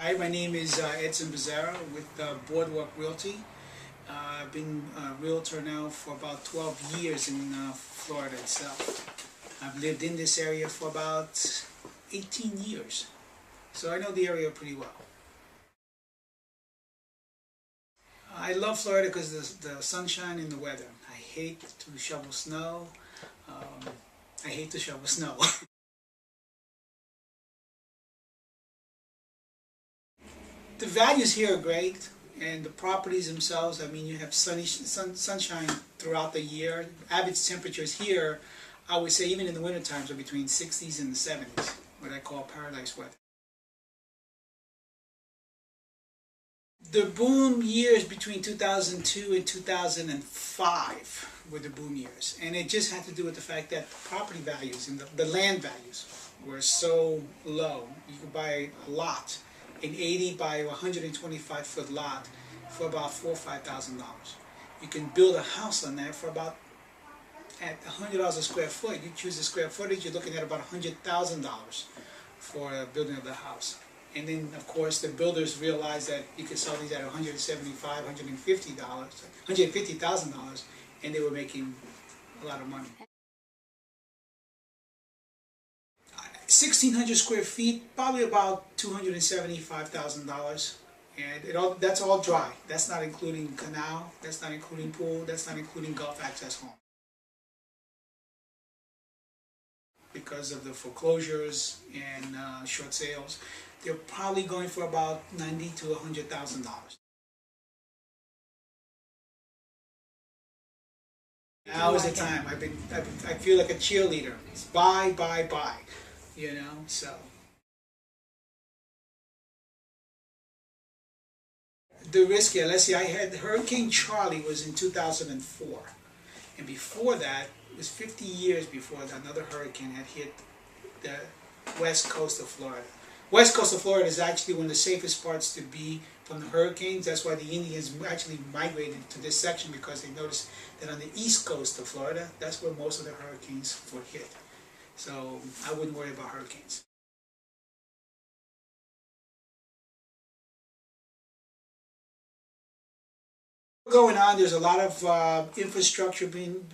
Hi, my name is Edson Becerra with Boardwalk Realty. I've been a realtor now for about 12 years in Florida itself. I've lived in this area for about 18 years, so I know the area pretty well. I love Florida because the sunshine and the weather. I hate to shovel snow. Um, I hate to shovel snow. The values here are great, and the properties themselves, I mean, you have sunshine throughout the year. Average temperatures here, I would say even in the winter times, are between 60s and the 70s, what I call paradise weather. The boom years between 2002 and 2005 were the boom years, and it just had to do with the fact that the property values and the land values were so low. You could buy a lot, an 80 by 125 foot lot, for about $4,000 or $5,000. You can build a house on that for about at $100 a square foot. You choose the square footage, you're looking at about $100,000 for a building of the house. And then, of course, the builders realized that you could sell these at $175, $150,000, and they were making a lot of money. 1,600 square feet, probably about $275,000, and that's all dry. That's not including canal, that's not including pool, that's not including Gulf access home. Because of the foreclosures and short sales, they're probably going for about $90,000 to $100,000. Now is the time. I feel like a cheerleader. It's buy, buy, buy. So the risk, yeah. Let's see. I had Hurricane Charlie was in 2004, and before that, it was 50 years before another hurricane had hit the west coast of Florida. West coast of Florida is actually one of the safest parts to be from the hurricanes. That's why the Indians actually migrated to this section, because they noticed that on the east coast of Florida, that's where most of the hurricanes would hit. So I wouldn't worry about hurricanes. Going on, there's a lot of infrastructure being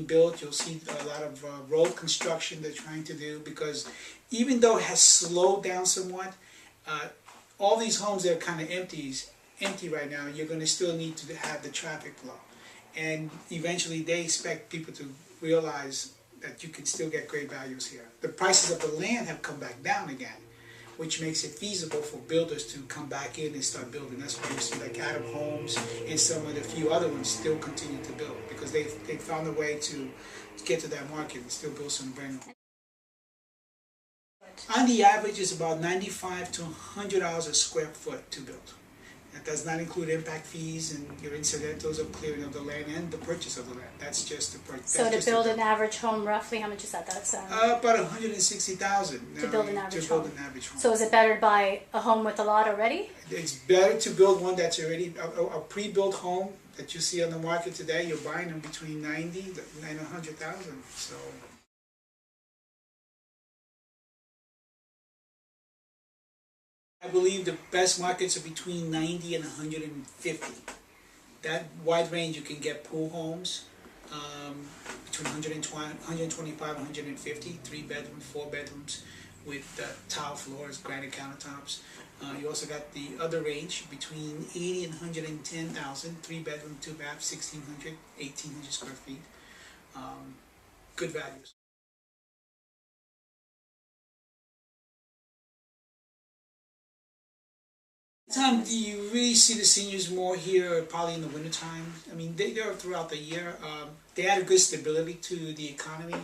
built. You'll see a lot of road construction they're trying to do, because even though it has slowed down somewhat, uh, all these homes that are kind of empty right now, you're going to still need to have the traffic flow, and eventually they expect people to realize that you can still get great values here. The prices of the land have come back down again, which makes it feasible for builders to come back in and start building. That's why you see like Adam Homes and some of the few other ones still continue to build, because they found a way to get to that market and still build some brand new. On the average, it's about $95 to $100 a square foot to build. That does not include impact fees and your incidentals of clearing of the land and the purchase of the land. That's just the purchase. So to build an average home, roughly, how much is that? That's about $160,000 to build an average home. home. So is it better to buy a home with a lot already? It's better to build one that's already a pre-built home that you see on the market today. You're buying them between 90 and 100,000. So. I believe the best markets are between 90 and 150. That wide range, you can get pool homes between 120, 125 and 150, 3 bedrooms, 4 bedrooms with tile floors, granite countertops. You also got the other range between 80 and 110,000, 3 bedroom, 2 bath, 1,600, 1,800 square feet. Good values. Time do you really see the seniors more here? Probably in the wintertime. I mean, they're throughout the year. They add a good stability to the economy.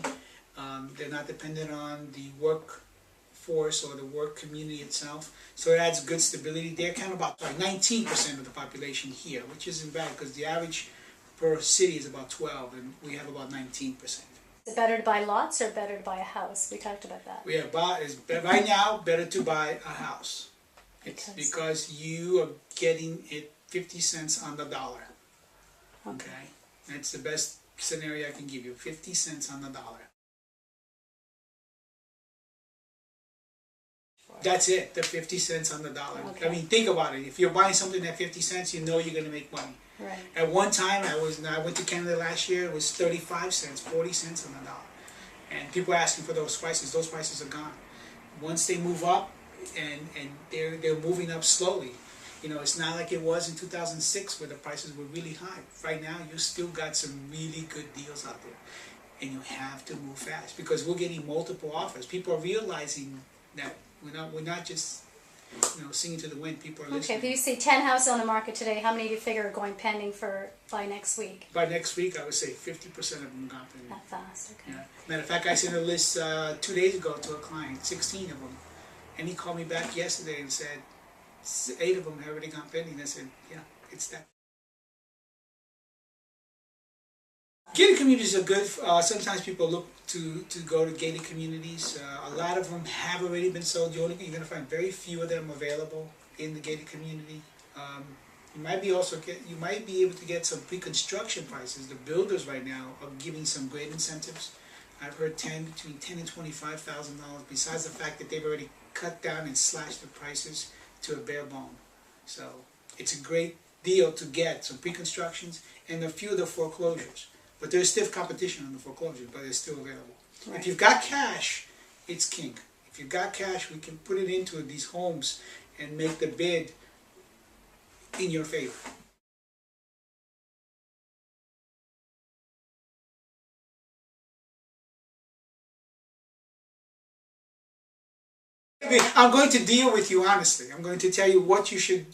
They're not dependent on the workforce or the work community itself, so it adds good stability. They're kind of about 19% of the population here, which isn't bad, because the average per city is about 12, and we have about 19%. Is it better to buy lots or better to buy a house? We talked about that. Yeah, right now, better to buy a house. It's because you are getting it 50 cents on the dollar. Okay? That's the best scenario I can give you, 50 cents on the dollar. That's it, the 50 cents on the dollar. Okay. I mean, think about it. If you're buying something at 50 cents, you know you're going to make money. Right. At one time, I went to Canada last year, it was 35 cents, 40 cents on the dollar. And people are asking for those prices are gone. Once they move up, and they're moving up slowly. You know, it's not like it was in 2006 where the prices were really high. Right now, you still got some really good deals out there. And you have to move fast because we're getting multiple offers. People are realizing that we're not just, you know, singing to the wind. People are listening. Okay, if you see 10 houses on the market today, how many do you figure are going pending by next week? By next week, I would say 50% of them got pending. That fast, okay. Yeah. Matter of fact, I sent a list 2 days ago to a client, 16 of them. And he called me back yesterday and said, 8 of them have already gone pending. I said, yeah, it's that. Gated communities are good. Sometimes people look to go to gated communities. A lot of them have already been sold. You're going to find very few of them available in the gated community. You might be able to get some pre-construction prices. The builders right now are giving some great incentives. I've heard between $10,000 and $25,000. Besides the fact that they've already cut down and slashed the prices to a bare bone. So it's a great deal to get some pre-constructions and a few of the foreclosures. But there's stiff competition on the foreclosures, but it's still available. Right. If you've got cash, it's king. If you've got cash, we can put it into these homes and make the bid in your favor. I'm going to deal with you honestly. I'm going to tell you what you should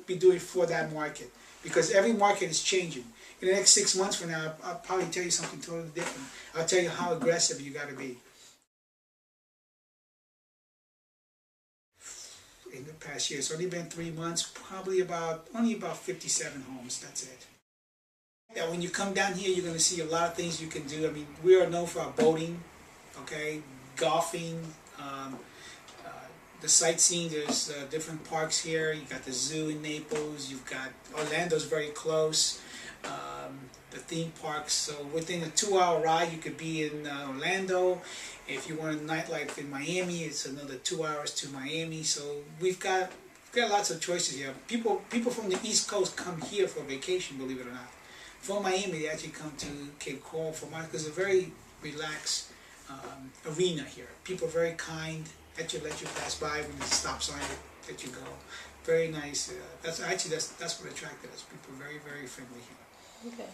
be doing for that market, because every market is changing. In the next 6 months from now, I'll probably tell you something totally different. I'll tell you how aggressive you got to be. In the past year, it's only been 3 months, only about 57 homes. That's it. Now, when you come down here, you're going to see a lot of things you can do. I mean, we are known for our boating, okay, golfing. The sightseeing, there's different parks here. You got the zoo in Naples. You've got Orlando's very close. The theme parks. So within a 2-hour ride, you could be in Orlando. If you want a nightlife in Miami, it's another 2 hours to Miami. So we've got lots of choices here. People from the East Coast come here for vacation, believe it or not. From Miami, they actually come to Cape Coral for March because it's a very relaxed arena here. People are very kind. Let you pass by when there's a stop sign. Let you go. Very nice. That's what attracted us. People are very, very friendly here. Okay.